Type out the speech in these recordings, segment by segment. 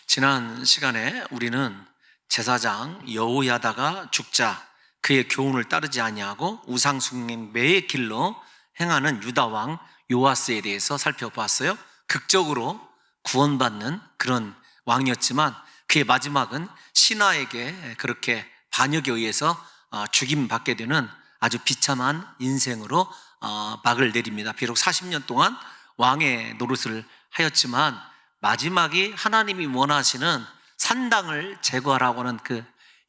지난 시간에 우리는 제사장 여호야다가 죽자 그의 교훈을 따르지 아니하고 우상 숭배의 길로 행하는 유다 왕 요아스에 대해서 살펴보았어요. 극적으로 구원받는 그런 왕이었지만 그의 마지막은 신하에게 그렇게 반역에 의해서 죽임받게 되는 아주 비참한 인생으로 막을 내립니다. 비록 40년 동안 왕의 노릇을 하였지만 마지막이 하나님이 원하시는 산당을 제거하라고 하는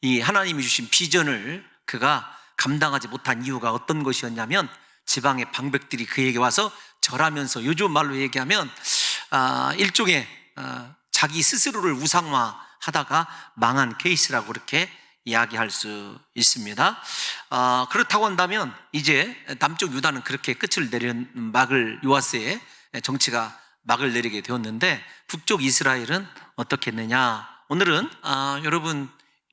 이 하나님이 주신 비전을 그가 감당하지 못한 이유가 어떤 것이었냐면 지방의 방백들이 그에게 와서 절하면서 요즘 말로 얘기하면 일종의 자기 스스로를 우상화하다가 망한 케이스라고 그렇게 이야기할 수 있습니다. 그렇다고 한다면 이제 남쪽 유다는 그렇게 끝을 내린 막을 요아스의 정치가 막을 내리게 되었는데 북쪽 이스라엘은 어떻게 했느냐? 오늘은 여러분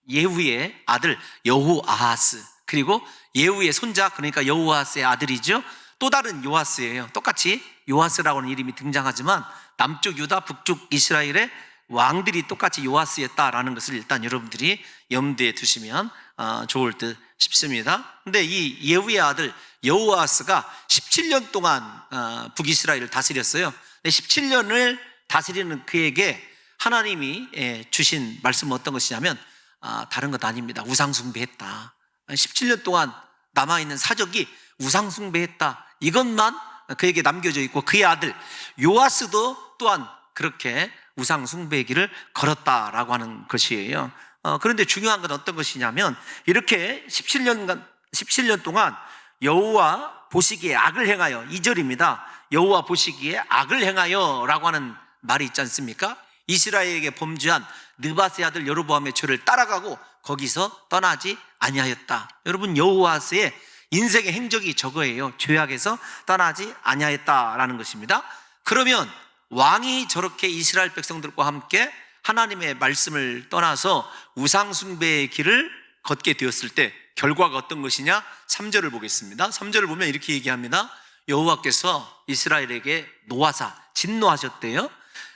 예후의 아들 여호아하스 그리고 예후의 손자 그러니까 여호아스의 아들이죠. 또 다른 요아스예요. 똑같이 요아스라고 하는 이름이 등장하지만 남쪽 유다 북쪽 이스라엘의 왕들이 똑같이 요아스였다라는 것을 일단 여러분들이 염두에 두시면 좋을 듯 싶습니다. 근데 이 예후의 아들 여호아스가 17년 동안 북이스라엘을 다스렸어요. 17년을 다스리는 그에게 하나님이 주신 말씀은 어떤 것이냐면 다른 것 아닙니다. 우상숭배했다. 17년 동안 남아있는 사적이 우상숭배했다. 이것만 그에게 남겨져 있고 그의 아들 요아스도 또한 그렇게 우상숭배의 길을 걸었다라고 하는 것이에요. 그런데 중요한 건 어떤 것이냐면 이렇게 17년 동안 여호와 보시기에 악을 행하여 2절입니다. 여호와 보시기에 악을 행하여 라고 하는 말이 있지 않습니까? 이스라엘에게 범죄한 느밧의 아들 여로보암의 죄를 따라가고 거기서 떠나지 아니하였다. 여러분 여호와스의 인생의 행적이 저거예요. 죄악에서 떠나지 아니하였다라는 것입니다. 그러면 왕이 저렇게 이스라엘 백성들과 함께 하나님의 말씀을 떠나서 우상숭배의 길을 걷게 되었을 때 결과가 어떤 것이냐? 3절을 보겠습니다. 3절을 보면 이렇게 얘기합니다. 여호와께서 이스라엘에게 진노하셨대요.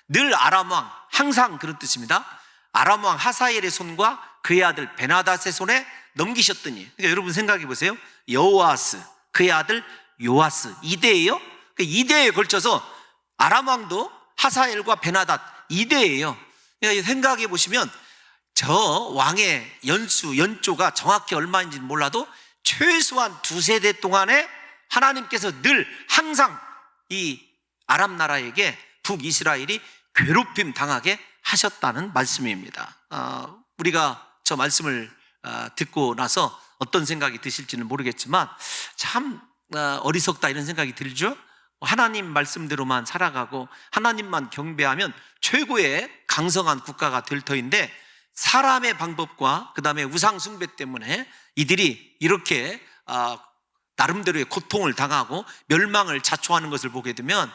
늘 아람 왕, 항상 그런 뜻입니다. 아람 왕 하사엘의 손과 그의 아들 베나닷의 손에 넘기셨더니, 그러니까 여러분 생각해 보세요. 여호아스, 그의 아들 요아스 2대예요. 2대에 걸쳐서 아람 왕도 하사엘과 베나닷 2대예요. 그러니까 생각해 보시면 저 왕의 연조가 정확히 얼마인지는 몰라도 최소한 2세대 동안에 하나님께서 늘 항상 이 아람 나라에게 북이스라엘이 괴롭힘 당하게 하셨다는 말씀입니다. 우리가 저 말씀을 듣고 나서 어떤 생각이 드실지는 모르겠지만 참 어리석다 이런 생각이 들죠. 하나님 말씀대로만 살아가고 하나님만 경배하면 최고의 강성한 국가가 될 터인데 사람의 방법과 그 다음에 우상숭배 때문에 이들이 이렇게 나름대로의 고통을 당하고 멸망을 자초하는 것을 보게 되면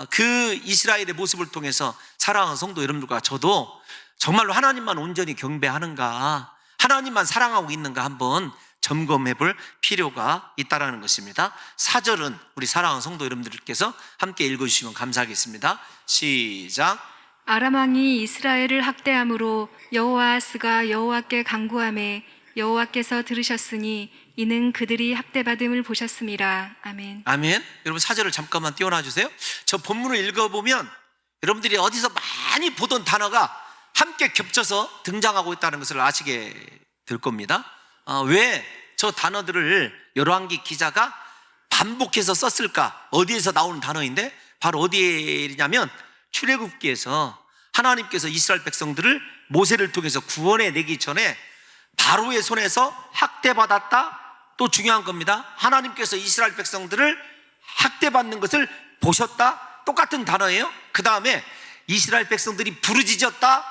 그 이스라엘의 모습을 통해서 사랑하는 성도 여러분들과 저도 정말로 하나님만 온전히 경배하는가, 하나님만 사랑하고 있는가 한번 점검해 볼 필요가 있다는 것입니다. 4절은 우리 사랑하는 성도 여러분들께서 함께 읽어주시면 감사하겠습니다. 시작. 아람 왕이 이스라엘을 학대함으로 여호아스가 여호와께 간구하매 여호와께서 들으셨으니 이는 그들이 학대받음을 보셨습니다. 아멘. 아멘. 여러분 4절을 잠깐만 띄워놔 주세요. 저 본문을 읽어보면 여러분들이 어디서 많이 보던 단어가 함께 겹쳐서 등장하고 있다는 것을 아시게 될 겁니다. 왜 저 단어들을 열왕기 기자가 반복해서 썼을까? 어디에서 나오는 단어인데 바로 어디에냐면 출애굽기에서 하나님께서 이스라엘 백성들을 모세를 통해서 구원해 내기 전에 바로의 손에서 학대받았다. 또 중요한 겁니다. 하나님께서 이스라엘 백성들을 학대받는 것을 보셨다. 똑같은 단어예요. 그 다음에 이스라엘 백성들이 부르짖었다.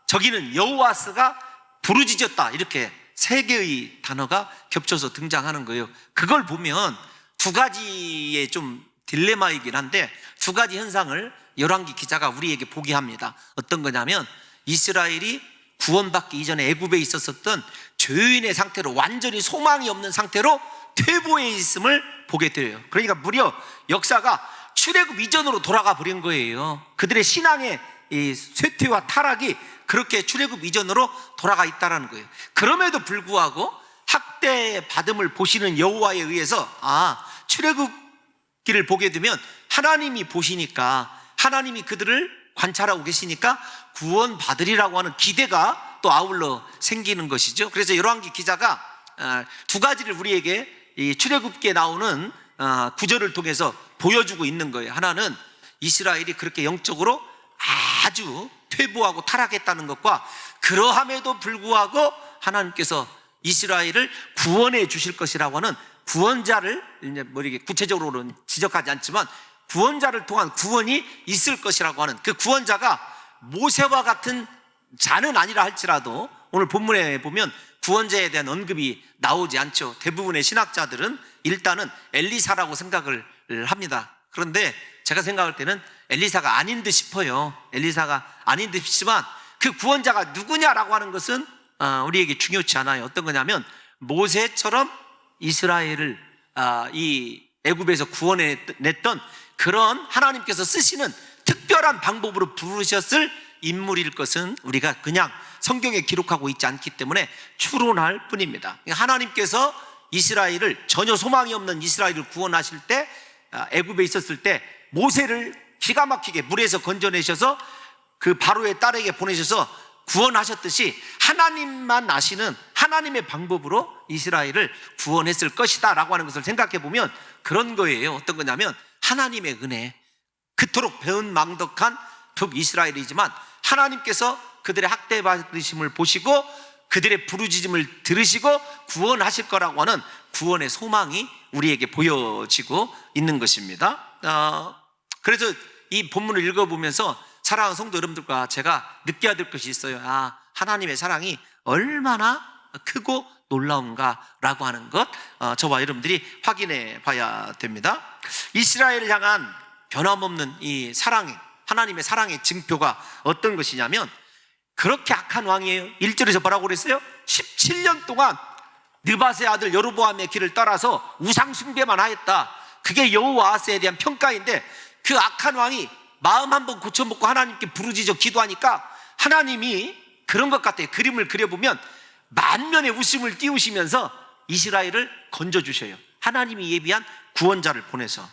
저기는 여호와스가 부르짖었다. 이렇게 세 개의 단어가 겹쳐서 등장하는 거예요. 그걸 보면 두 가지의 좀 딜레마이긴 한데 두 가지 현상을 열왕기 기자가 우리에게 보게 합니다. 어떤 거냐면 이스라엘이 구원받기 이전에 애굽에 있었던 죄인의 상태로 완전히 소망이 없는 상태로 퇴보해 있음을 보게 돼요. 그러니까 무려 역사가 출애굽 이전으로 돌아가 버린 거예요. 그들의 신앙의 이 쇠퇴와 타락이 그렇게 출애굽 이전으로 돌아가 있다는 거예요. 그럼에도 불구하고 학대 받음을 보시는 여호와에 의해서 출애굽기를 보게 되면 하나님이 보시니까, 하나님이 그들을 관찰하고 계시니까 구원 받으리라고 하는 기대가 또 아울러 생기는 것이죠. 그래서 열왕기 기자가 두 가지를 우리에게 이 출애굽기에 나오는 구절을 통해서 보여주고 있는 거예요. 하나는 이스라엘이 그렇게 영적으로 아주 퇴보하고 타락했다는 것과, 그러함에도 불구하고 하나님께서 이스라엘을 구원해 주실 것이라고 하는 구원자를, 이제 뭐 이렇게 구체적으로는 지적하지 않지만 구원자를 통한 구원이 있을 것이라고 하는 그 구원자가 모세와 같은 자는 아니라 할지라도 오늘 본문에 보면 구원자에 대한 언급이 나오지 않죠. 대부분의 신학자들은 일단은 엘리사라고 생각을 합니다. 그런데 제가 생각할 때는 엘리사가 아닌 듯 싶어요. 엘리사가 아닌 듯 싶지만 그 구원자가 누구냐라고 하는 것은 우리에게 중요치 않아요. 어떤 거냐면 모세처럼 이스라엘을 이 애굽에서 구원해냈던 그런 하나님께서 쓰시는 특별한 방법으로 부르셨을 인물일 것은 우리가 그냥 성경에 기록하고 있지 않기 때문에 추론할 뿐입니다. 하나님께서 이스라엘을, 전혀 소망이 없는 이스라엘을 구원하실 때, 애굽에 있었을 때 모세를 기가 막히게 물에서 건져내셔서 그 바로의 딸에게 보내셔서 구원하셨듯이 하나님만 아시는 하나님의 방법으로 이스라엘을 구원했을 것이다 라고 하는 것을 생각해 보면 그런 거예요. 어떤 거냐면 하나님의 은혜, 그토록 배은망덕한 북이스라엘이지만 하나님께서 그들의 학대받으심을 보시고 그들의 부르짖음을 들으시고 구원하실 거라고 하는 구원의 소망이 우리에게 보여지고 있는 것입니다. 그래서 이 본문을 읽어보면서 사랑하는 성도 여러분들과 제가 느껴야 될 것이 있어요. 하나님의 사랑이 얼마나 크고 놀라운가라고 하는 것, 저와 여러분들이 확인해 봐야 됩니다. 이스라엘을 향한 변함없는 이 사랑, 하나님의 사랑의 증표가 어떤 것이냐면 그렇게 악한 왕이에요. 1절에서 뭐라고 그랬어요? 17년 동안 느밧의 아들 여로보암의 길을 따라서 우상 숭배만 하였다. 그게 여호와스에 대한 평가인데, 그 악한 왕이 마음 한번 고쳐먹고 하나님께 부르짖어 기도하니까 하나님이 그런 것 같아요. 그림을 그려보면 만면의 웃음을 띄우시면서 이스라엘을 건져주셔요. 하나님이 예비한 구원자를 보내서.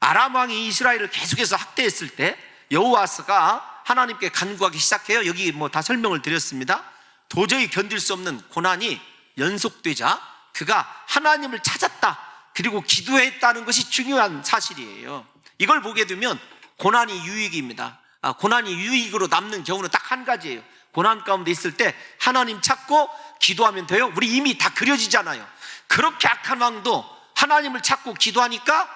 아람 왕이 이스라엘을 계속해서 학대했을 때 여호와스가 하나님께 간구하기 시작해요. 여기 뭐 다 설명을 드렸습니다. 도저히 견딜 수 없는 고난이 연속되자 그가 하나님을 찾았다, 그리고 기도했다는 것이 중요한 사실이에요. 이걸 보게 되면 고난이 유익입니다. 고난이 유익으로 남는 경우는 딱 한 가지예요. 고난 가운데 있을 때 하나님 찾고 기도하면 돼요. 우리 이미 다 그려지잖아요. 그렇게 악한 왕도 하나님을 찾고 기도하니까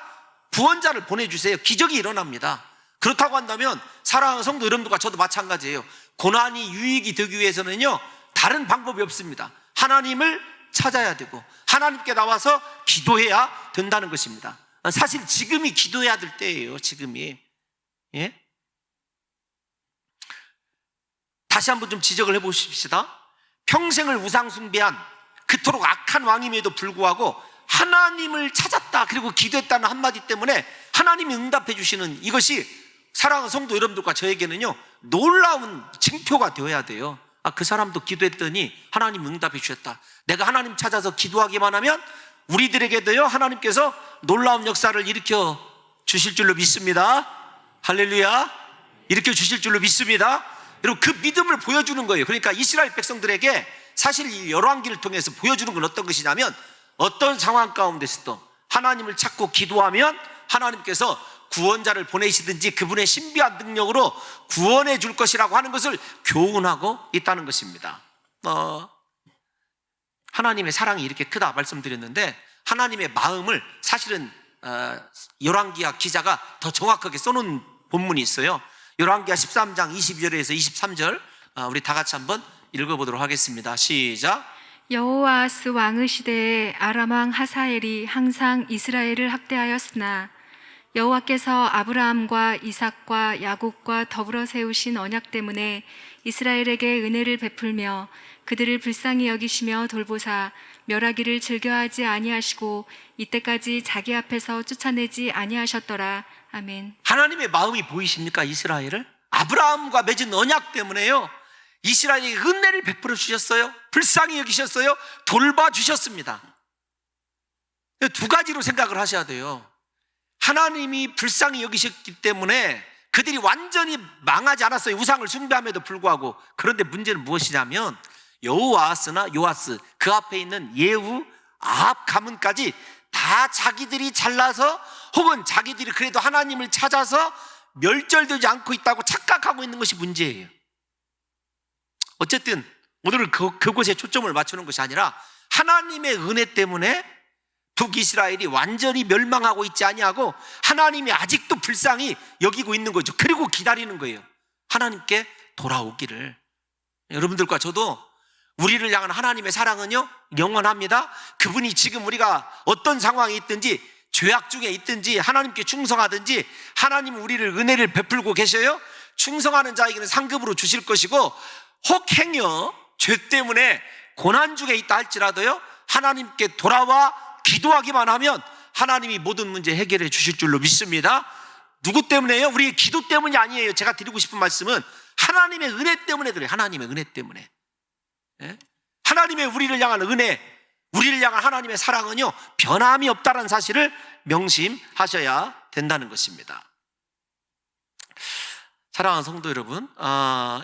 구원자를 보내주세요. 기적이 일어납니다. 그렇다고 한다면 사랑하는 성도 여러분들과 저도 마찬가지예요. 고난이 유익이 되기 위해서는요, 다른 방법이 없습니다. 하나님을 찾아야 되고 하나님께 나와서 기도해야 된다는 것입니다. 사실 지금이 기도해야 될 때예요. 지금이. 예? 다시 한번 좀 지적을 해보십시다. 평생을 우상숭배한 그토록 악한 왕임에도 불구하고 하나님을 찾았다, 그리고 기도했다는 한마디 때문에 하나님이 응답해 주시는 이것이 사랑하는 성도 여러분들과 저에게는요, 놀라운 징표가 되어야 돼요. 그 사람도 기도했더니 하나님 응답해 주셨다. 내가 하나님 찾아서 기도하기만 하면 우리들에게도요, 하나님께서 놀라운 역사를 일으켜 주실 줄로 믿습니다. 할렐루야. 일으켜 주실 줄로 믿습니다. 여러분, 그 믿음을 보여주는 거예요. 그러니까 이스라엘 백성들에게 사실 이 열왕기를 통해서 보여주는 건 어떤 것이냐면, 어떤 상황 가운데서도 하나님을 찾고 기도하면 하나님께서 구원자를 보내시든지 그분의 신비한 능력으로 구원해 줄 것이라고 하는 것을 교훈하고 있다는 것입니다. 하나님의 사랑이 이렇게 크다 말씀드렸는데, 하나님의 마음을 사실은 열왕기야 기자가 더 정확하게 써놓은 본문이 있어요. 열왕기야 13장 22절에서 23절 우리 다 같이 한번 읽어보도록 하겠습니다. 시작. 여호와스 왕의 시대에 아람 왕 하사엘이 항상 이스라엘을 학대하였으나 여호와께서 아브라함과 이삭과 야곱과 더불어 세우신 언약 때문에 이스라엘에게 은혜를 베풀며 그들을 불쌍히 여기시며 돌보사 멸하기를 즐겨하지 아니하시고 이때까지 자기 앞에서 쫓아내지 아니하셨더라. 아멘. 하나님의 마음이 보이십니까? 이스라엘을 아브라함과 맺은 언약 때문에요, 이스라엘에게 은혜를 베풀어 주셨어요. 불쌍히 여기셨어요. 돌봐주셨습니다. 두 가지로 생각을 하셔야 돼요. 하나님이 불쌍히 여기셨기 때문에 그들이 완전히 망하지 않았어요. 우상을 숭배함에도 불구하고. 그런데 문제는 무엇이냐면 여호아스나 요아스, 그 앞에 있는 예후, 아합 가문까지 다 자기들이 잘나서 혹은 자기들이 그래도 하나님을 찾아서 멸절되지 않고 있다고 착각하고 있는 것이 문제예요. 어쨌든 오늘은 그곳에 초점을 맞추는 것이 아니라 하나님의 은혜 때문에 북이스라엘이 완전히 멸망하고 있지 아니하고 하나님이 아직도 불쌍히 여기고 있는 거죠. 그리고 기다리는 거예요. 하나님께 돌아오기를. 여러분들과 저도 우리를 향한 하나님의 사랑은요, 영원합니다. 그분이 지금 우리가 어떤 상황에 있든지, 죄악 중에 있든지, 하나님께 충성하든지, 하나님은 우리를 은혜를 베풀고 계셔요. 충성하는 자에게는 상급으로 주실 것이고, 혹 행여 죄 때문에 고난 중에 있다 할지라도요, 하나님께 돌아와 기도하기만 하면 하나님이 모든 문제 해결해 주실 줄로 믿습니다. 누구 때문에요? 우리의 기도 때문이 아니에요. 제가 드리고 싶은 말씀은 하나님의 은혜 때문에 그래요. 하나님의 은혜 때문에. 예? 하나님의 우리를 향한 은혜, 우리를 향한 하나님의 사랑은요, 변함이 없다는 사실을 명심하셔야 된다는 것입니다. 사랑하는 성도 여러분,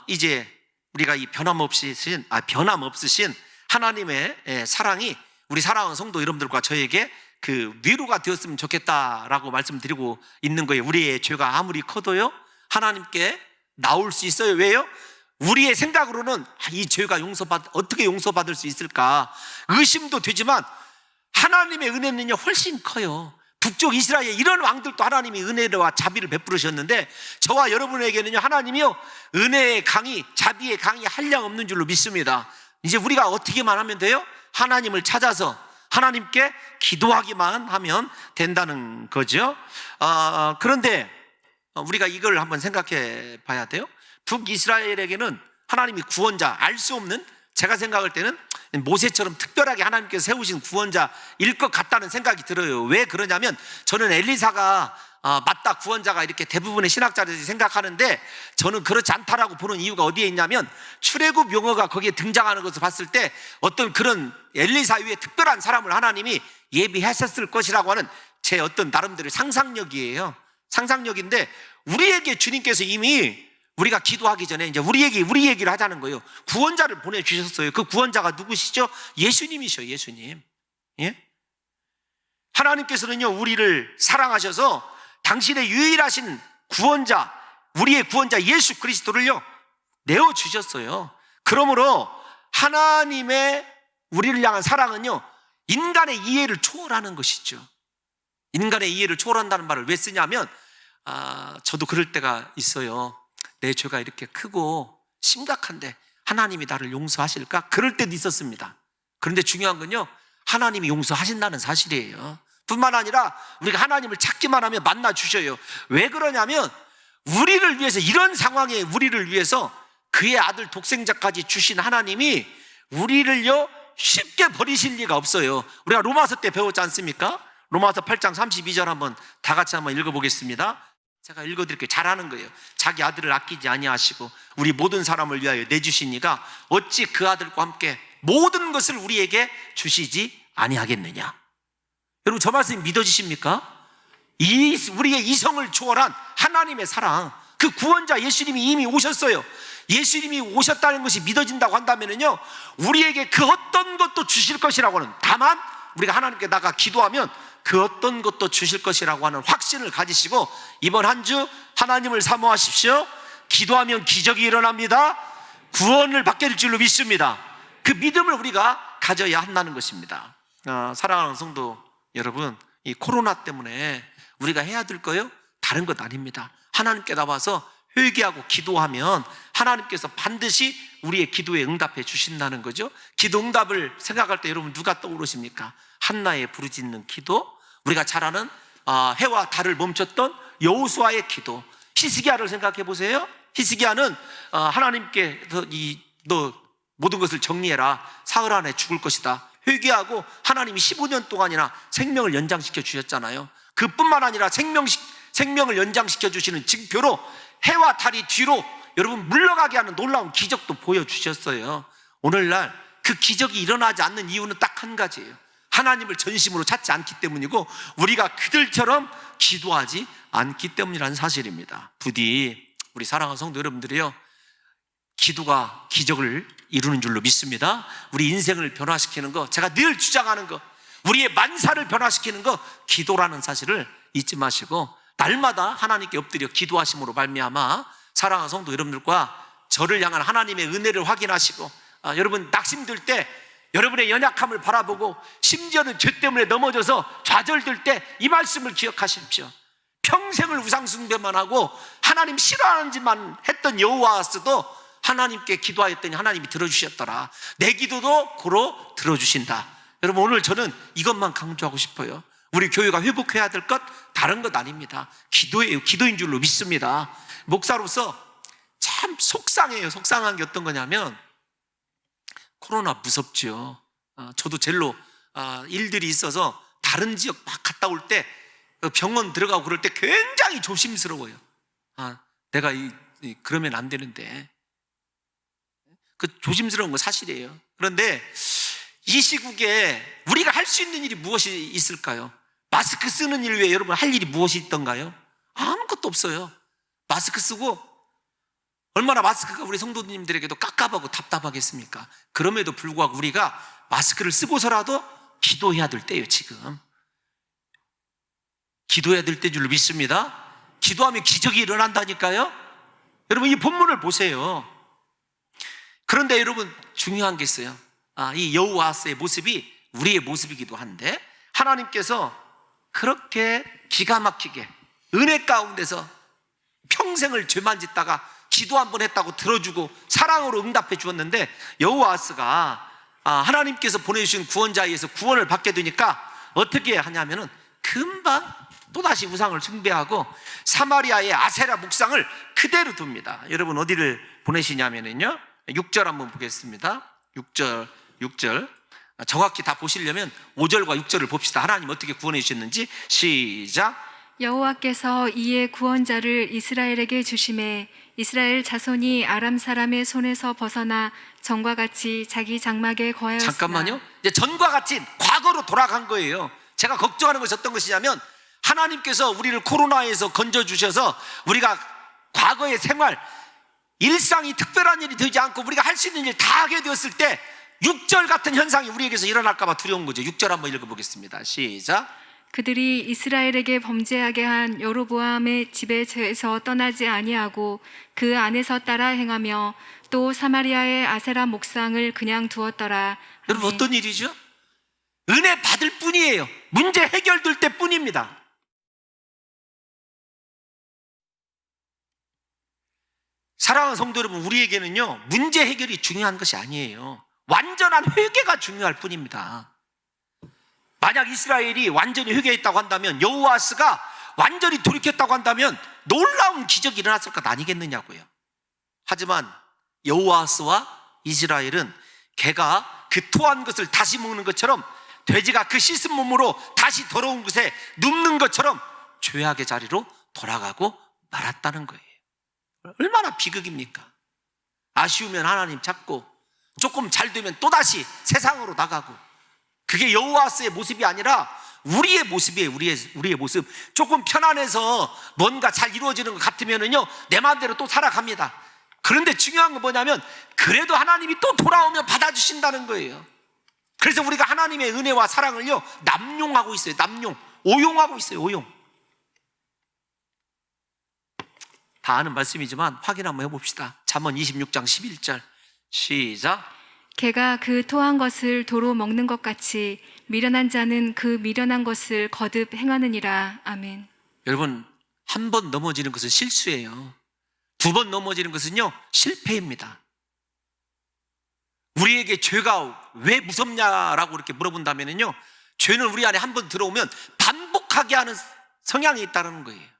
이제 우리가 이 변함없으신 하나님의 사랑이 우리 사랑하는 성도 여러분들과 저에게 그 위로가 되었으면 좋겠다라고 말씀드리고 있는 거예요. 우리의 죄가 아무리 커도요, 하나님께 나올 수 있어요. 왜요? 우리의 생각으로는 이 죄가 어떻게 용서받을 수 있을까 의심도 되지만 하나님의 은혜는요 훨씬 커요. 북쪽 이스라엘 이런 왕들도 하나님이 은혜와 자비를 베풀으셨는데 저와 여러분에게는요, 하나님이요 은혜의 강이, 자비의 강이 한량 없는 줄로 믿습니다. 이제 우리가 어떻게만 하면 돼요? 하나님을 찾아서 하나님께 기도하기만 하면 된다는 거죠. 그런데 우리가 이걸 한번 생각해 봐야 돼요. 북이스라엘에게는 하나님이 구원자, 알 수 없는, 제가 생각할 때는 모세처럼 특별하게 하나님께서 세우신 구원자일 것 같다는 생각이 들어요. 왜 그러냐면 저는 엘리사가 맞다, 구원자가 이렇게 대부분의 신학자들이 생각하는데 저는 그렇지 않다라고 보는 이유가 어디에 있냐면 출애굽 용어가 거기에 등장하는 것을 봤을 때 어떤 그런 엘리사 위에 특별한 사람을 하나님이 예비하셨을 것이라고 하는 제 어떤 나름대로의 상상력이에요. 상상력인데 우리에게 주님께서 이미 우리가 기도하기 전에 이제 우리 얘기를 하자는 거예요. 구원자를 보내주셨어요. 그 구원자가 누구시죠? 예수님이셔요. 예수님. 예? 하나님께서는요 우리를 사랑하셔서 당신의 유일하신 구원자, 우리의 구원자 예수 그리스도를요 내어주셨어요. 그러므로 하나님의 우리를 향한 사랑은요 인간의 이해를 초월하는 것이죠. 인간의 이해를 초월한다는 말을 왜 쓰냐면 저도 그럴 때가 있어요. 내 죄가 이렇게 크고 심각한데 하나님이 나를 용서하실까? 그럴 때도 있었습니다. 그런데 중요한 건요, 하나님이 용서하신다는 사실이에요. 뿐만 아니라 우리가 하나님을 찾기만 하면 만나 주셔요. 왜 그러냐면 우리를 위해서, 이런 상황에 우리를 위해서 그의 아들 독생자까지 주신 하나님이 우리를요 쉽게 버리실 리가 없어요. 우리가 로마서 때 배웠지 않습니까? 로마서 8장 32절 한번 다 같이 한번 읽어보겠습니다. 제가 읽어드릴게요. 잘하는 거예요. 자기 아들을 아끼지 아니하시고 우리 모든 사람을 위하여 내주시니가 어찌 그 아들과 함께 모든 것을 우리에게 주시지 아니하겠느냐. 여러분 저 말씀 믿어지십니까? 우리의 이성을 초월한 하나님의 사랑, 그 구원자 예수님이 이미 오셨어요. 예수님이 오셨다는 것이 믿어진다고 한다면요 우리에게 그 어떤 것도 주실 것이라고 하는, 다만 우리가 하나님께 나가 기도하면 그 어떤 것도 주실 것이라고 하는 확신을 가지시고 이번 한 주 하나님을 사모하십시오. 기도하면 기적이 일어납니다. 구원을 받게 될 줄로 믿습니다. 그 믿음을 우리가 가져야 한다는 것입니다. 사랑하는 성도 여러분, 이 코로나 때문에 우리가 해야 될 거요? 다른 것 아닙니다. 하나님께 나와서 회개하고 기도하면 하나님께서 반드시 우리의 기도에 응답해 주신다는 거죠. 기도 응답을 생각할 때 여러분 누가 떠오르십니까? 한나의 부르짖는 기도, 우리가 잘 아는 해와 달을 멈췄던 여호수아의 기도, 히스기야를 생각해 보세요. 히스기야는 하나님께 너 모든 것을 정리해라, 사흘 안에 죽을 것이다 회개하고 하나님이 15년 동안이나 생명을 연장시켜 주셨잖아요. 그뿐만 아니라 생명을 연장시켜 주시는 징표로 해와 달이 뒤로 여러분 물러가게 하는 놀라운 기적도 보여주셨어요. 오늘날 그 기적이 일어나지 않는 이유는 딱 한 가지예요. 하나님을 전심으로 찾지 않기 때문이고 우리가 그들처럼 기도하지 않기 때문이라는 사실입니다. 부디 우리 사랑하는 성도 여러분들이요, 기도가 기적을 이루는 줄로 믿습니다. 우리 인생을 변화시키는 거, 제가 늘 주장하는 거, 우리의 만사를 변화시키는 거 기도라는 사실을 잊지 마시고 날마다 하나님께 엎드려 기도하심으로 말미암아 사랑하는 성도 여러분들과 저를 향한 하나님의 은혜를 확인하시고, 여러분 낙심들 때 여러분의 연약함을 바라보고 심지어는 죄 때문에 넘어져서 좌절될 때 이 말씀을 기억하십시오. 평생을 우상 숭배만 하고 하나님 싫어하는 짓만 했던 여호와스도 하나님께 기도하였더니 하나님이 들어주셨더라. 내 기도도 고로 들어주신다. 여러분 오늘 저는 이것만 강조하고 싶어요. 우리 교회가 회복해야 될 것 다른 것 아닙니다. 기도예요. 기도인 줄로 믿습니다. 목사로서 참 속상해요. 속상한 게 어떤 거냐면 코로나 무섭죠. 저도 젤로 일들이 있어서 다른 지역 막 갔다 올 때 병원 들어가고 그럴 때 굉장히 조심스러워요. 내가 그러면 안 되는데. 그 조심스러운 거 사실이에요. 그런데 이 시국에 우리가 할 수 있는 일이 무엇이 있을까요? 마스크 쓰는 일 외에 여러분 할 일이 무엇이 있던가요? 아무것도 없어요. 마스크 쓰고 얼마나 마스크가 우리 성도님들에게도 깝깝하고 답답하겠습니까? 그럼에도 불구하고 우리가 마스크를 쓰고서라도 기도해야 될 때예요. 지금 기도해야 될 때 줄로 믿습니다. 기도하면 기적이 일어난다니까요. 여러분 이 본문을 보세요. 그런데 여러분 중요한 게 있어요. 이 여호와스의 모습이 우리의 모습이기도 한데 하나님께서 그렇게 기가 막히게 은혜 가운데서 평생을 죄만 짓다가 기도 한번 했다고 들어주고 사랑으로 응답해 주었는데 여호와스가 하나님께서 보내주신 구원자에 의해서 구원을 받게 되니까 어떻게 하냐면은 금방 또다시 우상을 숭배하고 사마리아의 아세라 목상을 그대로 둡니다. 여러분 어디를 보내시냐면은요 6절 한번 보겠습니다. 6절 정확히 다 보시려면 5절과 6절을 봅시다. 하나님 어떻게 구원해 주셨는지 시작. 여호와께서 이에 구원자를 이스라엘에게 주심에 이스라엘 자손이 아람 사람의 손에서 벗어나 전과 같이 자기 장막에 거하였으나. 잠깐만요. 이제 전과 같이 과거로 돌아간 거예요. 제가 걱정하는 것이 어떤 것이냐면 하나님께서 우리를 코로나에서 건져주셔서 우리가 과거의 생활 일상이 특별한 일이 되지 않고 우리가 할 수 있는 일 다 하게 되었을 때 6절 같은 현상이 우리에게서 일어날까 봐 두려운 거죠. 6절 한번 읽어보겠습니다. 시작. 그들이 이스라엘에게 범죄하게 한 여로보암의 집에서 떠나지 아니하고 그 안에서 따라 행하며 또 사마리아의 아세라 목상을 그냥 두었더라. 여러분 아멘. 어떤 일이죠? 은혜 받을 뿐이에요. 문제 해결될 때 뿐입니다. 사랑하는 성도 여러분, 우리에게는요 문제 해결이 중요한 것이 아니에요. 완전한 회개가 중요할 뿐입니다. 만약 이스라엘이 완전히 회개했다고 한다면, 여호와스가 완전히 돌이켰다고 한다면 놀라운 기적이 일어났을 것 아니겠느냐고요. 하지만 여호와스와 이스라엘은 개가 그 토한 것을 다시 먹는 것처럼, 돼지가 그 씻은 몸으로 다시 더러운 곳에 눕는 것처럼 죄악의 자리로 돌아가고 말았다는 거예요. 얼마나 비극입니까? 아쉬우면 하나님 찾고 조금 잘 되면 또다시 세상으로 나가고, 그게 여호와스의 모습이 아니라 우리의 모습이에요. 우리의 모습. 조금 편안해서 뭔가 잘 이루어지는 것 같으면은요 내 마음대로 또 살아갑니다. 그런데 중요한 건 뭐냐면 그래도 하나님이 또 돌아오면 받아주신다는 거예요. 그래서 우리가 하나님의 은혜와 사랑을요 남용하고 있어요. 오용하고 있어요. 오용. 다 아는 말씀이지만 확인 한번 해봅시다. 잠언 26장 11절 시작. 개가 그 토한 것을 도로 먹는 것 같이 미련한 자는 그 미련한 것을 거듭 행하느니라. 아멘. 여러분, 한 번 넘어지는 것은 실수예요. 두 번 넘어지는 것은요 실패입니다. 우리에게 죄가 왜 무섭냐라고 이렇게 물어본다면요, 죄는 우리 안에 한 번 들어오면 반복하게 하는 성향이 있다는 거예요.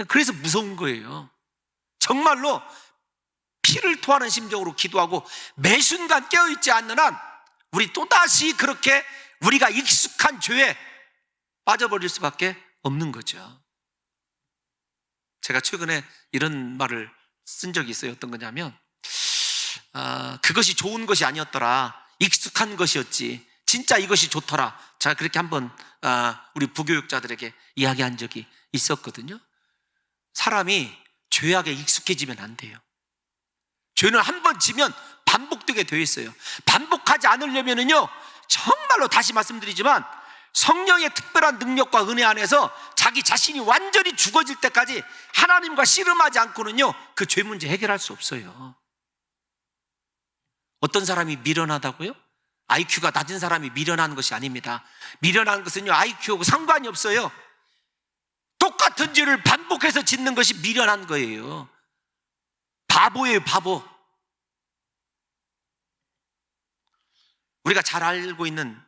그래서 무서운 거예요. 정말로 피를 토하는 심정으로 기도하고 매 순간 깨어있지 않는 한 우리 또다시 그렇게 우리가 익숙한 죄에 빠져버릴 수밖에 없는 거죠. 제가 최근에 이런 말을 쓴 적이 있어요. 어떤 거냐면 그것이 좋은 것이 아니었더라, 익숙한 것이었지, 진짜 이것이 좋더라. 제가 그렇게 한번 우리 부교육자들에게 이야기한 적이 있었거든요. 사람이 죄악에 익숙해지면 안 돼요. 죄는 한 번 지면 반복되게 되어 있어요. 반복하지 않으려면은요, 정말로 다시 말씀드리지만 성령의 특별한 능력과 은혜 안에서 자기 자신이 완전히 죽어질 때까지 하나님과 씨름하지 않고는요, 그 죄 문제 해결할 수 없어요. 어떤 사람이 미련하다고요? IQ가 낮은 사람이 미련한 것이 아닙니다. 미련한 것은요, IQ하고 상관이 없어요. 똑같은 죄를 반복해서 짓는 것이 미련한 거예요. 바보예요, 바보. 우리가 잘 알고 있는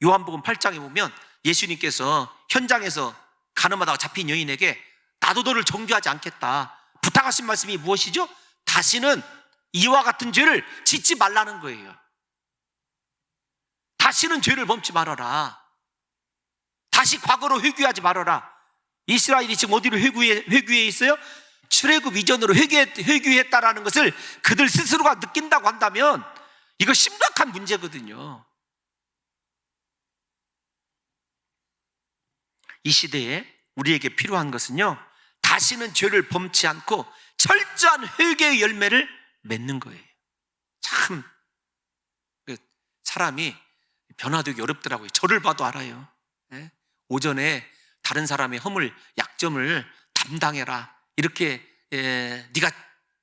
요한복음 8장에 보면 예수님께서 현장에서 가늠하다가 잡힌 여인에게 나도 너를 정죄하지 않겠다 부탁하신 말씀이 무엇이죠? 다시는 이와 같은 죄를 짓지 말라는 거예요. 다시는 죄를 범치 말아라. 다시 과거로 회귀하지 말아라. 이스라엘이 지금 어디로 회귀해 있어요? 출애굽 이전으로 회귀했다라는 것을 그들 스스로가 느낀다고 한다면 이거 심각한 문제거든요. 이 시대에 우리에게 필요한 것은요, 다시는 죄를 범치 않고 철저한 회개의 열매를 맺는 거예요. 참 사람이 변화되기 어렵더라고요. 저를 봐도 알아요. 오전에 다른 사람의 허물, 약점을 담당해라, 이렇게 네가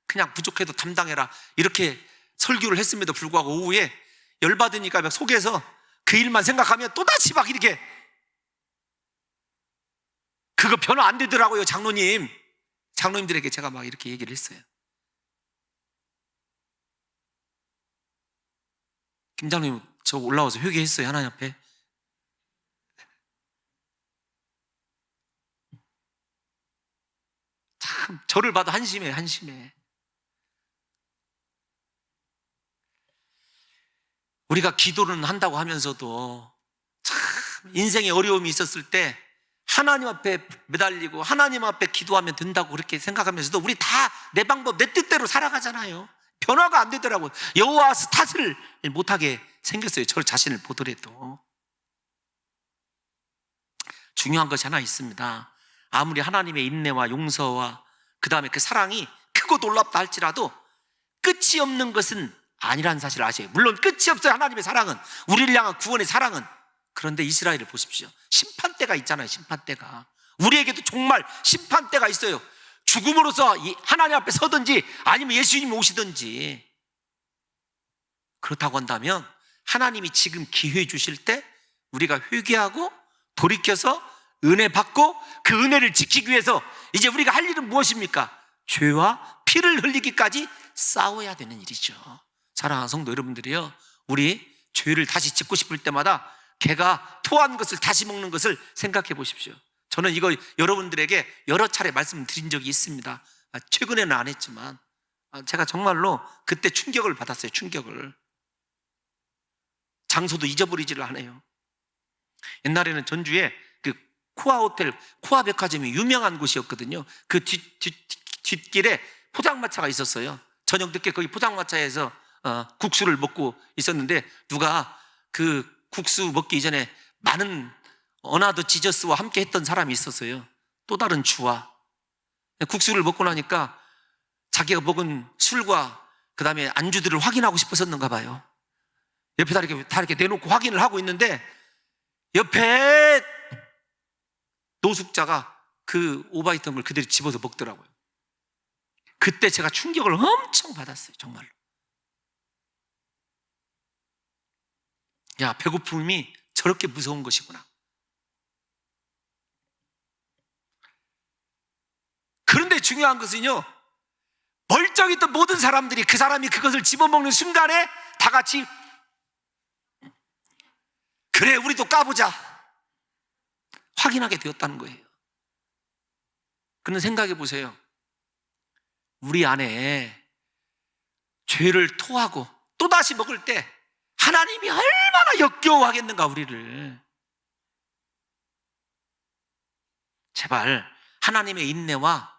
그냥 부족해도 담당해라, 이렇게 설교를 했음에도 불구하고 오후에 열받으니까 막 속에서 그 일만 생각하면 또다시 막 이렇게, 그거 변화 안 되더라고요. 장로님들에게 제가 막 이렇게 얘기를 했어요. 김 장로님, 저 올라와서 회개했어요, 하나님 앞에. 참 저를 봐도 한심해. 우리가 기도는 한다고 하면서도 참 인생에 어려움이 있었을 때 하나님 앞에 매달리고 하나님 앞에 기도하면 된다고 그렇게 생각하면서도 우리 다 내 방법, 내 뜻대로 살아가잖아요. 변화가 안 되더라고요. 여호와 탓을 못하게 생겼어요. 저 자신을 보더라도. 중요한 것이 하나 있습니다. 아무리 하나님의 인내와 용서와 그 다음에 그 사랑이 크고 놀랍다 할지라도 끝이 없는 것은 아니라는 사실을 아셔요. 물론 끝이 없어요, 하나님의 사랑은, 우리를 향한 구원의 사랑은. 그런데 이스라엘을 보십시오. 심판대가 있잖아요. 심판대가. 우리에게도 정말 심판대가 있어요. 죽음으로써 하나님 앞에 서든지 아니면 예수님이 오시든지. 그렇다고 한다면 하나님이 지금 기회 주실 때 우리가 회개하고 돌이켜서 은혜 받고 그 은혜를 지키기 위해서 이제 우리가 할 일은 무엇입니까? 죄와 피를 흘리기까지 싸워야 되는 일이죠. 사랑하는 성도 여러분들이요, 우리 죄를 다시 짓고 싶을 때마다 개가 토한 것을 다시 먹는 것을 생각해 보십시오. 저는 이거 여러분들에게 여러 차례 말씀드린 적이 있습니다. 최근에는 안 했지만 제가 정말로 그때 충격을 받았어요. 충격을. 장소도 잊어버리지를 않아요. 옛날에는 전주에 그 코아 호텔, 코아 백화점이 유명한 곳이었거든요. 그 뒷길에 포장마차가 있었어요. 저녁 늦게 거기 포장마차에서 국수를 먹고 있었는데 누가 그 국수 먹기 이전에 많은 어나더 지저스와 함께 했던 사람이 있었어요. 또 다른 주와. 국수를 먹고 나니까 자기가 먹은 술과 그 다음에 안주들을 확인하고 싶었었는가 봐요. 옆에 다 이렇게 내놓고 확인을 하고 있는데 옆에 노숙자가 그 오바이트 걸 그대로 집어서 먹더라고요. 그때 제가 충격을 엄청 받았어요. 정말로. 야, 배고픔이 저렇게 무서운 것이구나. 그런데 중요한 것은요, 멀쩡히 있던 모든 사람들이 그 사람이 그것을 집어먹는 순간에 다 같이 그래, 우리도 까보자 확인하게 되었다는 거예요. 그런 생각해 보세요. 우리 안에 죄를 토하고 또다시 먹을 때 하나님이 얼마나 역겨워하겠는가, 우리를. 제발 하나님의 인내와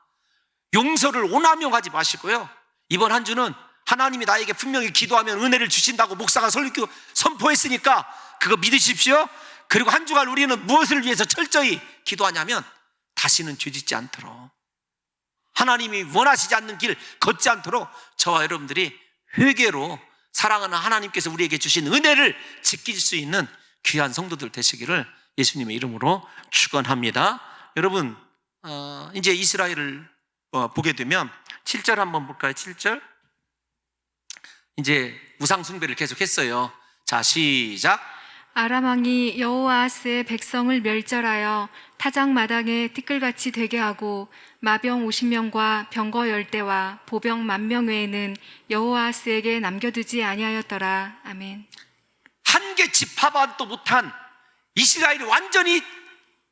용서를 오남용하지 마시고요. 이번 한 주는 하나님이 나에게 분명히 기도하면 은혜를 주신다고 목사가 설교 선포했으니까 그거 믿으십시오. 그리고 한 주간 우리는 무엇을 위해서 철저히 기도하냐면 다시는 죄짓지 않도록, 하나님이 원하시지 않는 길 걷지 않도록 저와 여러분들이 회개로 사랑하는 하나님께서 우리에게 주신 은혜를 지킬 수 있는 귀한 성도들 되시기를 예수님의 이름으로 축원합니다. 여러분, 이제 이스라엘을 보게 되면 7절 한번 볼까요? 7절. 이제 우상 숭배를 계속했어요. 자, 시작. 아람 왕이 여호아스의 백성을 멸절하여 타작 마당에 티끌같이 되게 하고 마병 50명과 병거 10대와 보병 10,000명 외에는 여호아스에게 남겨두지 아니하였더라. 아멘. 한 개 집합도 못한 이스라엘이 완전히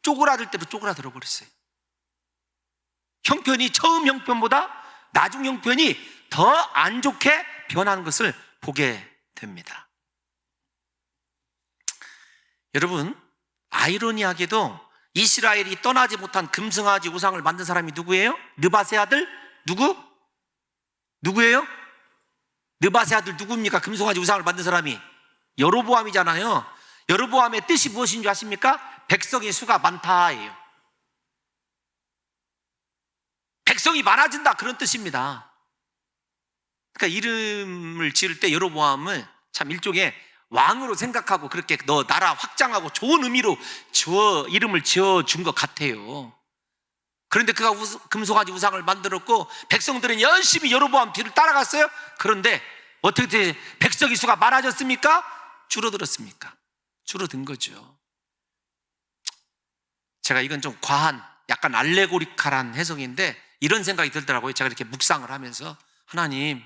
쪼그라들 대로 쪼그라들어 버렸어요. 형편이 처음 형편보다 나중 형편이 더 안 좋게 변하는 것을 보게 됩니다. 여러분, 아이러니하게도 이스라엘이 떠나지 못한 금승아지 우상을 만든 사람이 누구예요? 느밧의 아들? 누구예요? 느밧의 아들 누굽니까? 금승아지 우상을 만든 사람이 여로보암이잖아요. 여로보암의 뜻이 무엇인 줄 아십니까? 백성의 수가 많다예요. 백성이 많아진다, 그런 뜻입니다. 그러니까 이름을 지을 때 여로보암을 참 일종의 왕으로 생각하고 그렇게 너 나라 확장하고 좋은 의미로 이름을 지어준 것 같아요. 그런데 그가 금송아지 우상을 만들었고 백성들은 열심히 여로보암 뒤를 따라갔어요. 그런데 어떻게 백성의 수가 많아졌습니까? 줄어들었습니까? 줄어든 거죠. 제가 이건 좀 과한, 약간 알레고리칼한 해석인데 이런 생각이 들더라고요. 제가 이렇게 묵상을 하면서, 하나님,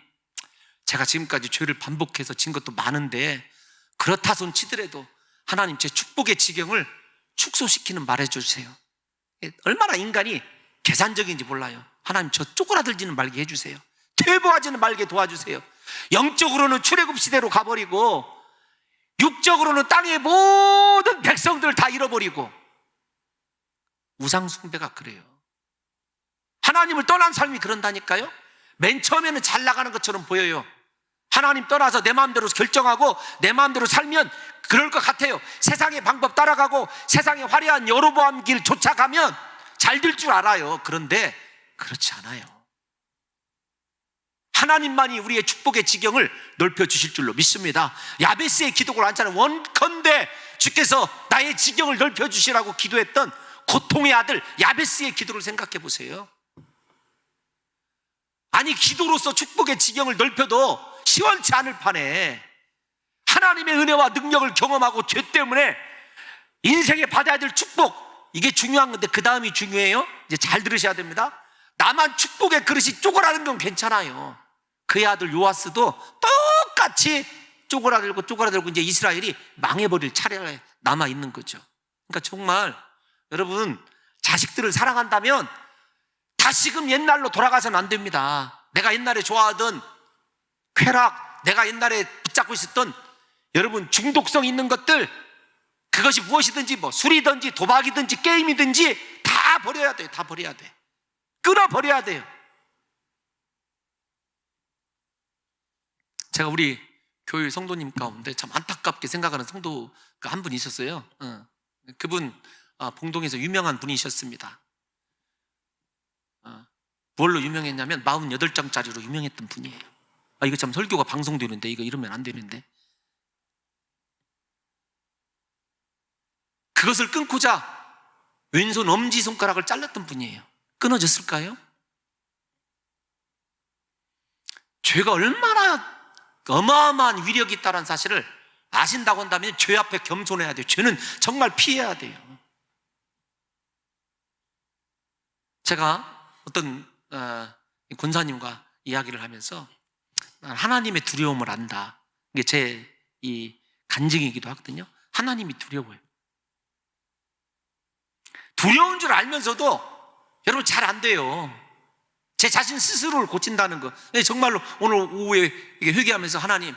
제가 지금까지 죄를 반복해서 진 것도 많은데 그렇다 손 치더라도 하나님, 제 축복의 지경을 축소시키는 말 해주세요. 얼마나 인간이 계산적인지 몰라요. 하나님, 저 쪼그라들지는 말게 해주세요. 퇴보하지는 말게 도와주세요. 영적으로는 출애굽 시대로 가버리고 육적으로는 땅의 모든 백성들을 다 잃어버리고. 우상 숭배가 그래요. 하나님을 떠난 삶이 그런다니까요. 맨 처음에는 잘 나가는 것처럼 보여요. 하나님 떠나서 내 마음대로 결정하고 내 마음대로 살면 그럴 것 같아요. 세상의 방법 따라가고 세상의 화려한 여로보암 길 쫓아가면 잘 될 줄 알아요. 그런데 그렇지 않아요. 하나님만이 우리의 축복의 지경을 넓혀주실 줄로 믿습니다. 야베스의 기도를 앉아는 원컨대 주께서 나의 지경을 넓혀주시라고 기도했던 고통의 아들 야베스의 기도를 생각해 보세요. 아니, 기도로서 축복의 지경을 넓혀도 시원치 않을 판에 하나님의 은혜와 능력을 경험하고 죄 때문에 인생에 받아야 될 축복, 이게 중요한 건데 그 다음이 중요해요. 이제 잘 들으셔야 됩니다. 나만 축복의 그릇이 쪼그라든 건 괜찮아요. 그의 아들 요아스도 똑같이 쪼그라들고 이제 이스라엘이 망해버릴 차례가 남아있는 거죠. 그러니까 정말 여러분, 자식들을 사랑한다면 다시금 옛날로 돌아가서는 안 됩니다. 내가 옛날에 좋아하던 쾌락, 내가 옛날에 붙잡고 있었던 여러분 중독성 있는 것들, 그것이 무엇이든지 뭐 술이든지 도박이든지 게임이든지 다 버려야 돼요. 다 버려야 돼. 끊어버려야 돼요. 제가 우리 교회 성도님 가운데 참 안타깝게 생각하는 성도가 한 분 있었어요. 그분 봉동에서 유명한 분이셨습니다. 뭘로 유명했냐면 48장짜리로 유명했던 분이에요. 이거 참 설교가 방송되는데 이거 이러면 안 되는데, 그것을 끊고자 왼손 엄지손가락을 잘랐던 분이에요. 끊어졌을까요? 죄가 얼마나 어마어마한 위력이 있다는 사실을 아신다고 한다면 죄 앞에 겸손해야 돼요. 죄는 정말 피해야 돼요. 제가 어떤 권사님과 이야기를 하면서 하나님의 두려움을 안다, 이게 제 이 간증이기도 하거든요. 하나님이 두려워요. 두려운 줄 알면서도 여러분 잘 안 돼요. 제 자신 스스로를 고친다는 거, 정말로 오늘 오후에 회개하면서 하나님,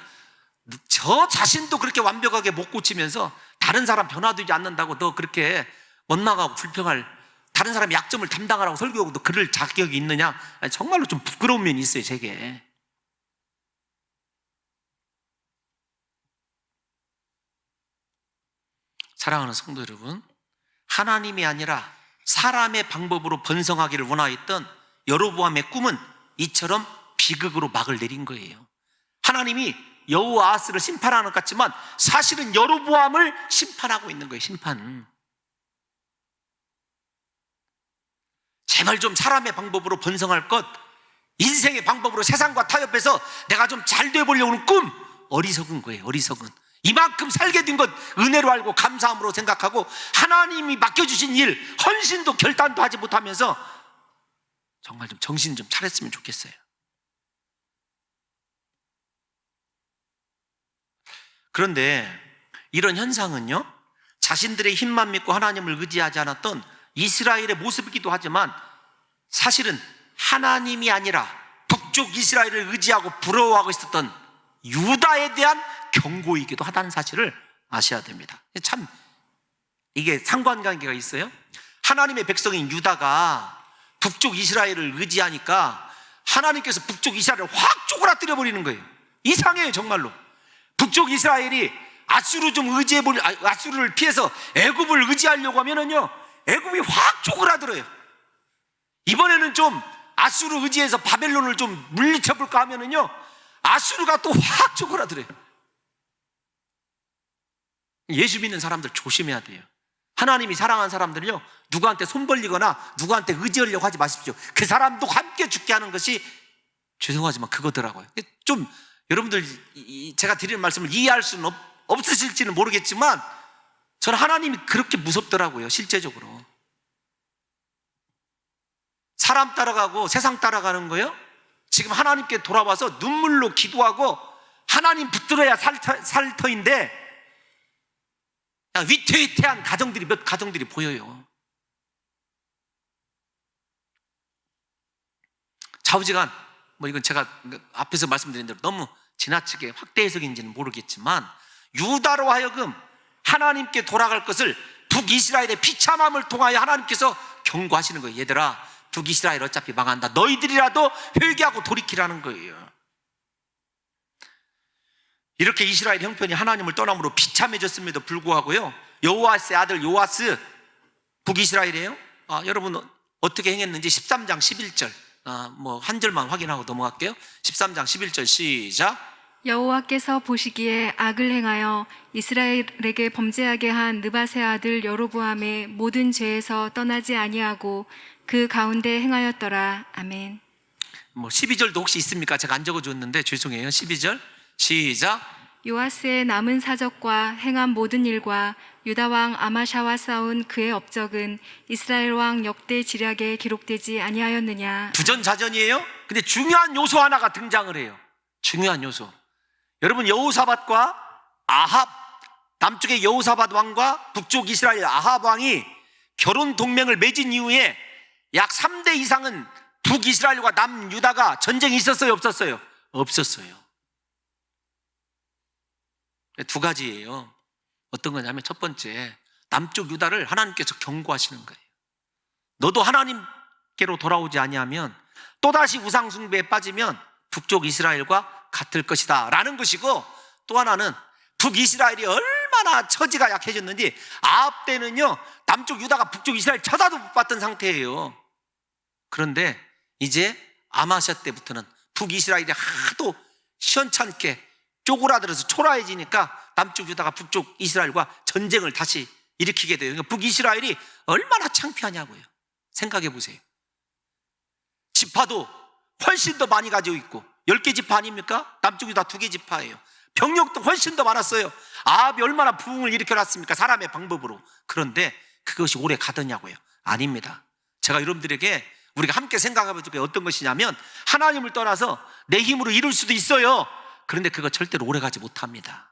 저 자신도 그렇게 완벽하게 못 고치면서 다른 사람 변화되지 않는다고 너 그렇게 원망하고 불평할 다른 사람의 약점을 담당하라고 설교하고도 그럴 자격이 있느냐? 아니, 정말로 좀 부끄러운 면이 있어요, 제게. 사랑하는 성도 여러분, 하나님이 아니라 사람의 방법으로 번성하기를 원하였던 여로보암의 꿈은 이처럼 비극으로 막을 내린 거예요. 하나님이 여호아하스를 심판하는 것 같지만 사실은 여로보암을 심판하고 있는 거예요. 심판. 제발 좀 사람의 방법으로 번성할 것, 인생의 방법으로 세상과 타협해서 내가 좀 잘 되어보려고 하는 꿈, 어리석은 거예요. 어리석은. 이만큼 살게 된 것 은혜로 알고 감사함으로 생각하고 하나님이 맡겨주신 일 헌신도 결단도 하지 못하면서 정말 좀 정신 좀 차렸으면 좋겠어요. 그런데 이런 현상은요, 자신들의 힘만 믿고 하나님을 의지하지 않았던 이스라엘의 모습이기도 하지만 사실은 하나님이 아니라 북쪽 이스라엘을 의지하고 부러워하고 있었던 유다에 대한 경고이기도 하다는 사실을 아셔야 됩니다. 참 이게 상관관계가 있어요. 하나님의 백성인 유다가 북쪽 이스라엘을 의지하니까 하나님께서 북쪽 이스라엘을 확 쪼그라뜨려 버리는 거예요. 이상해요, 정말로. 북쪽 이스라엘이 아수르를 피해서 애굽을 의지하려고 하면은요, 애굽이 확 쪼그라들어요. 이번에는 좀 아수르 의지해서 바벨론을 좀 물리쳐 볼까 하면은요, 아수르가 또 확 쪼그라들어요. 예수 믿는 사람들 조심해야 돼요. 하나님이 사랑하는 사람들은요, 누구한테 손 벌리거나 누구한테 의지하려고 하지 마십시오. 그 사람도 함께 죽게 하는 것이 죄송하지만 그거더라고요. 좀 여러분들 제가 드리는 말씀을 이해할 수는 없으실지는 모르겠지만 저는 하나님이 그렇게 무섭더라고요. 실제적으로 사람 따라가고 세상 따라가는 거요, 지금 하나님께 돌아와서 눈물로 기도하고 하나님 붙들어야 살 터인데 위태위태한 가정들이 몇 가정들이 보여요. 좌우지간 이건 제가 앞에서 말씀드린 대로 너무 지나치게 확대 해석인지는 모르겠지만 유다로 하여금 하나님께 돌아갈 것을 북이스라엘의 비참함을 통하여 하나님께서 경고하시는 거예요. 얘들아, 북이스라엘 어차피 망한다. 너희들이라도 회개하고 돌이키라는 거예요. 이렇게 이스라엘 형편이 하나님을 떠남으로 비참해졌음에도 불구하고요, 여호아스의 아들 요아스, 북이스라엘이에요. 여러분 어떻게 행했는지 13장 11절 한 절만 확인하고 넘어갈게요. 13장 11절 시작. 여호와께서 보시기에 악을 행하여 이스라엘에게 범죄하게 한 느밧의 아들 여로보암의 모든 죄에서 떠나지 아니하고 그 가운데 행하였더라. 아멘. 12절도 혹시 있습니까? 제가 안 적어줬는데 죄송해요. 12절 시작. 요아스의 남은 사적과 행한 모든 일과 유다 왕 아마샤와 싸운 그의 업적은 이스라엘 왕 역대 지략에 기록되지 아니하였느냐. 부전자전이에요. 근데 중요한 요소 하나가 등장을 해요. 중요한 요소. 여러분, 여호사밧과 아합, 남쪽의 여호사밧 왕과 북쪽 이스라엘 아합 왕이 결혼 동맹을 맺은 이후에 약 3대 이상은 북이스라엘과 남유다가 전쟁이 있었어요, 없었어요? 없었어요. 두 가지예요. 어떤 거냐면 첫 번째, 남쪽 유다를 하나님께서 경고하시는 거예요. 너도 하나님께로 돌아오지 아니하면 또다시 우상 숭배에 빠지면 북쪽 이스라엘과 같을 것이다 라는 것이고, 또 하나는 북이스라엘이 얼마나 처지가 약해졌는지 아합 때는요, 남쪽 유다가 북쪽 이스라엘 쳐다도 못 봤던 상태예요. 그런데 이제 아마샤 때부터는 북이스라엘이 하도 시원찮게 쪼그라들어서 초라해지니까 남쪽 유다가 북쪽 이스라엘과 전쟁을 다시 일으키게 돼요. 그러니까 북이스라엘이 얼마나 창피하냐고요. 생각해 보세요. 지파도 훨씬 더 많이 가지고 있고 10개 지파 아닙니까? 남쪽 유다 2개 지파예요. 병력도 훨씬 더 많았어요. 아합이 얼마나 부흥을 일으켜놨습니까? 사람의 방법으로. 그런데 그것이 오래 가더냐고요. 아닙니다. 제가 여러분들에게 우리가 함께 생각해 볼 게 어떤 것이냐면, 하나님을 떠나서 내 힘으로 이룰 수도 있어요. 그런데 그거 절대로 오래 가지 못합니다.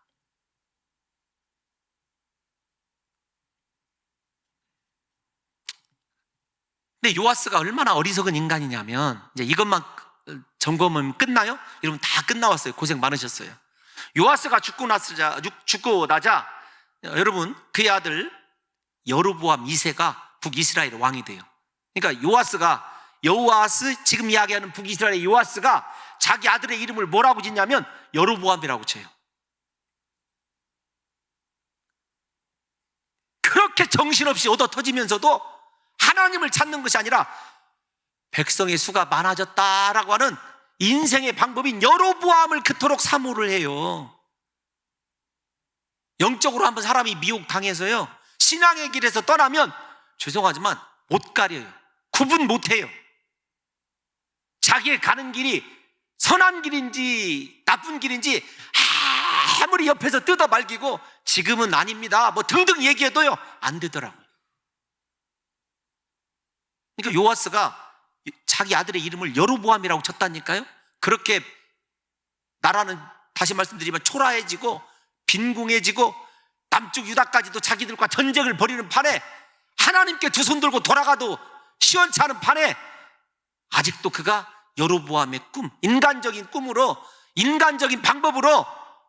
근데 요아스가 얼마나 어리석은 인간이냐면, 이제 이것만 점검하면 끝나요? 여러분 다 끝나왔어요. 고생 많으셨어요. 요아스가 죽고 나자 여러분 그의 아들 여로보암 2세가 북이스라엘 왕이 돼요. 그러니까 여호아스, 지금 이야기하는 북이스라엘의 요아스가 자기 아들의 이름을 뭐라고 짓냐면 여로보암이라고 쳐요. 그렇게 정신없이 얻어 터지면서도 하나님을 찾는 것이 아니라 백성의 수가 많아졌다라고 하는 인생의 방법인 여로보암을 그토록 사모를 해요. 영적으로 한번 사람이 미혹당해서요, 신앙의 길에서 떠나면 죄송하지만 못 가려요. 구분 못해요. 자기의 가는 길이 선한 길인지 나쁜 길인지 아무리 옆에서 뜯어 말기고 지금은 아닙니다 뭐 등등 얘기해도요 안 되더라고요. 그러니까 요아스가 자기 아들의 이름을 여로보암이라고 쳤다니까요. 그렇게 나라는 다시 말씀드리면 초라해지고 빈궁해지고 남쪽 유다까지도 자기들과 전쟁을 벌이는 판에, 하나님께 두 손 들고 돌아가도 시원치 않은 판에 아직도 그가 여로보암의 꿈, 인간적인 꿈으로, 인간적인 방법으로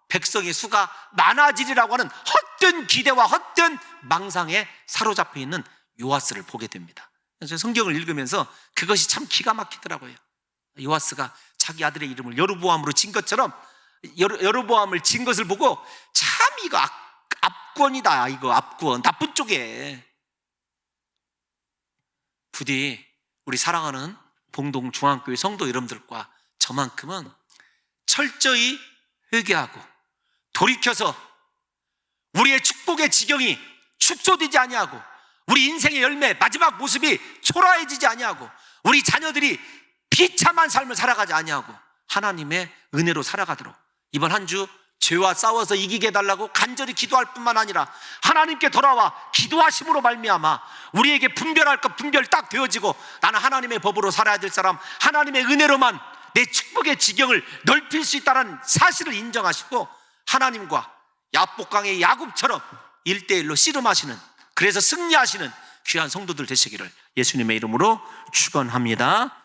백성의 수가 많아지리라고 하는 헛된 기대와 헛된 망상에 사로잡혀 있는 요아스를 보게 됩니다. 그래서 성경을 읽으면서 그것이 참 기가 막히더라고요. 요아스가 자기 아들의 이름을 여로보암으로 진 것처럼 여로보암을 진 것을 보고 참 이거 압권이다, 이거 압권, 나쁜 쪽에. 부디 우리 사랑하는 봉동중앙교회 성도 여러분들과 저만큼은 철저히 회개하고 돌이켜서 우리의 축복의 지경이 축소되지 아니하고 우리 인생의 열매, 마지막 모습이 초라해지지 아니하고 우리 자녀들이 비참한 삶을 살아가지 아니하고 하나님의 은혜로 살아가도록 이번 한 주 죄와 싸워서 이기게 해달라고 간절히 기도할 뿐만 아니라 하나님께 돌아와 기도하심으로 말미암아 우리에게 분별할 것 분별 딱 되어지고 나는 하나님의 법으로 살아야 될 사람, 하나님의 은혜로만 내 축복의 지경을 넓힐 수 있다는 사실을 인정하시고 하나님과 야복강의 야곱처럼 1대1로 씨름하시는, 그래서 승리하시는 귀한 성도들 되시기를 예수님의 이름으로 축원합니다.